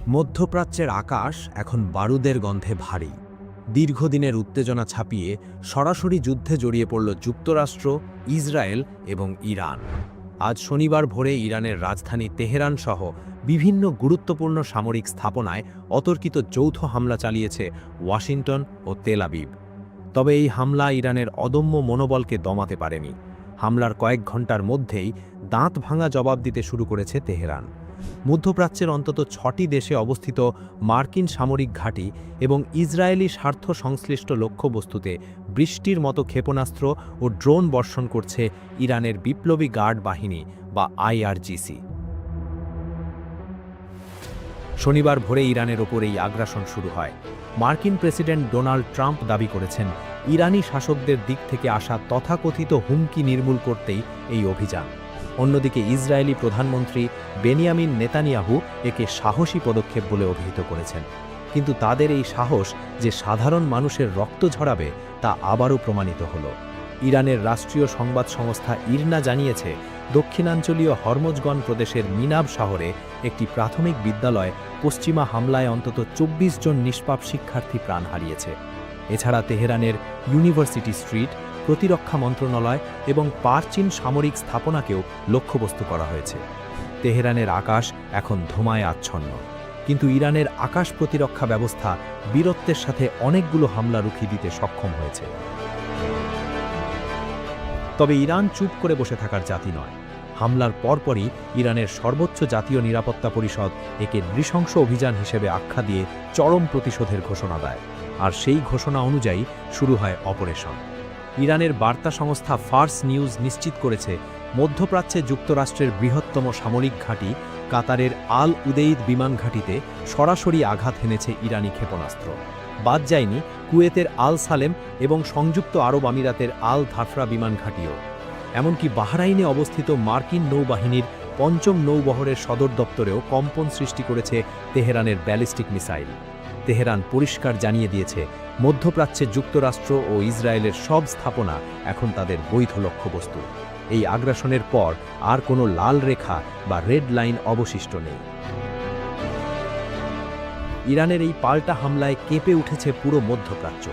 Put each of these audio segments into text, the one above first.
মধ্যপ্রাচ্যের আকাশ এখন বারুদের গন্ধে ভারী। দীর্ঘদিনের উত্তেজনা ছাপিয়ে সরাসরি যুদ্ধে জড়িয়ে পড়ল যুক্তরাষ্ট্র, ইসরায়েল এবং ইরান। আজ শনিবার ভোরে ইরানের রাজধানী তেহরান সহ বিভিন্ন গুরুত্বপূর্ণ সামরিক স্থাপনায় অতর্কিত যৌথ হামলা চালিয়েছে ওয়াশিংটন ও তেল আবিব। তবে এই হামলা ইরানের অদম্য মনোবলকে দমাতে পারেনি। হামলার কয়েক ঘণ্টার মধ্যেই দাঁত ভাঙা জবাব দিতে শুরু করেছে তেহরান। মধ্যপ্রাচ্যের অন্তত ৬টি দেশে অবস্থিত মার্কিন সামরিক ঘাঁটি এবং ইসরায়েলি স্বার্থ সংশ্লিষ্ট লক্ষ্যবস্তুতে বৃষ্টির মতো ক্ষেপণাস্ত্র ও ড্রোন বর্ষণ করছে ইরানের বিপ্লবী গার্ড বাহিনী বা আইআরজিসি। শনিবার ভোরে ইরানের ওপর এই আগ্রাসন শুরু হয়। মার্কিন প্রেসিডেন্ট ডোনাল্ড ট্রাম্প দাবি করেছেন, ইরানি শাসকদের দিক থেকে আসা তথাকথিত হুমকি নির্মূল করতেই এই অভিযান। অন্যদিকে ইসরায়েলি প্রধানমন্ত্রী বেনিয়ামিন নেতানিয়াহু একে সাহসী পদক্ষেপ বলে অভিহিত করেছেন। কিন্তু তাদের এই সাহস যে সাধারণ মানুষের রক্ত ঝরাবে তা আবারও প্রমাণিত হল। ইরানের রাষ্ট্রীয় সংবাদ সংস্থা ইরনা জানিয়েছে, দক্ষিণাঞ্চলীয় হরমোজগন প্রদেশের মিনাব শহরে একটি প্রাথমিক বিদ্যালয় পশ্চিমা হামলায় অন্তত ২৪ জন নিষ্পাপ শিক্ষার্থী প্রাণ হারিয়েছে। এছাড়া তেহরানের ইউনিভার্সিটি স্ট্রিট, প্রতিরক্ষা মন্ত্রণালয় এবং পারচিন সামরিক স্থাপনাকেও লক্ষ্যবস্তু করা হয়েছে। তেহরানের আকাশ এখন ধোঁয়ায় আচ্ছন্ন, কিন্তু ইরানের আকাশ প্রতিরক্ষা ব্যবস্থা বীরত্বের সাথে অনেকগুলো হামলা রুখে দিতে সক্ষম হয়েছে। তবে ইরান চুপ করে বসে থাকার জাতি নয়। হামলার পরপরই ইরানের সর্বোচ্চ জাতীয় নিরাপত্তা পরিষদ একে নৃশংস অভিযান হিসেবে আখ্যা দিয়ে চরম প্রতিশোধের ঘোষণা দেয়, আর সেই ঘোষণা অনুযায়ী শুরু হয় অপারেশন। ইরানের বার্তা সংস্থা ফার্স নিউজ নিশ্চিত করেছে, মধ্যপ্রাচ্যে যুক্তরাষ্ট্রের বৃহত্তম সামরিক ঘাঁটি কাতারের আল উদেইদ বিমান ঘাঁটিতে সরাসরি আঘাত হেনেছে ইরানি ক্ষেপণাস্ত্র। বাদ যায়নি কুয়েতের আল সালেম এবং সংযুক্ত আরব আমিরাতের আল ধাফরা বিমান ঘাঁটিও। এমনকি বাহরাইনে অবস্থিত মার্কিন নৌবাহিনীর ৫ম নৌবহরের সদর দপ্তরেও কম্পন সৃষ্টি করেছে তেহরানের ব্যালিস্টিক মিসাইল। তেহরান পরিষ্কার জানিয়ে দিয়েছে, মধ্যপ্রাচ্যে যুক্তরাষ্ট্র ও ইসরায়েলের সব স্থাপনা এখন তাদের বৈধ লক্ষ্যবস্তু। এই আগ্রাসনের পর আর কোনো লাল রেখা বা রেড লাইন অবশিষ্ট নেই। ইরানের এই পাল্টা হামলায় কেঁপে উঠেছে পুরো মধ্যপ্রাচ্য।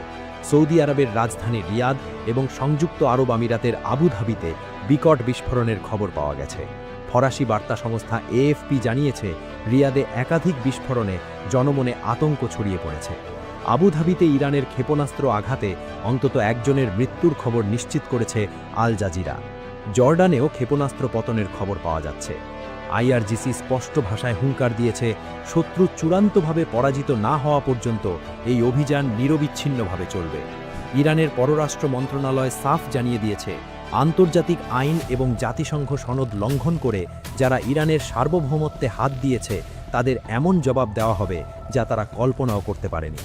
সৌদি আরবের রাজধানী রিয়াদ এবং সংযুক্ত আরব আমিরাতের আবুধাবিতে বিকট বিস্ফোরণের খবর পাওয়া গেছে। ফরাসি বার্তা সংস্থা এএফপি জানিয়েছে, রিয়াদে একাধিক বিস্ফোরণে জনমনে আতঙ্ক ছড়িয়ে পড়েছে। আবুধাবিতে ইরানের ক্ষেপণাস্ত্র আঘাতে অন্তত একজনের মৃত্যুর খবর নিশ্চিত করেছে আল জাজিরা। জর্ডানেও ক্ষেপণাস্ত্র পতনের খবর পাওয়া যাচ্ছে। আইআরজিসি স্পষ্ট ভাষায় হুঙ্কার দিয়েছে, শত্রু চূড়ান্তভাবে পরাজিত না হওয়া পর্যন্ত এই অভিযান নিরবিচ্ছিন্নভাবে চলবে। ইরানের পররাষ্ট্র মন্ত্রণালয় সাফ জানিয়ে দিয়েছে, আন্তর্জাতিক আইন এবং জাতিসংঘ সনদ লঙ্ঘন করে যারা ইরানের সার্বভৌমত্বে হাত দিয়েছে তাদের এমন জবাব দেওয়া হবে যা তারা কল্পনাও করতে পারেনি।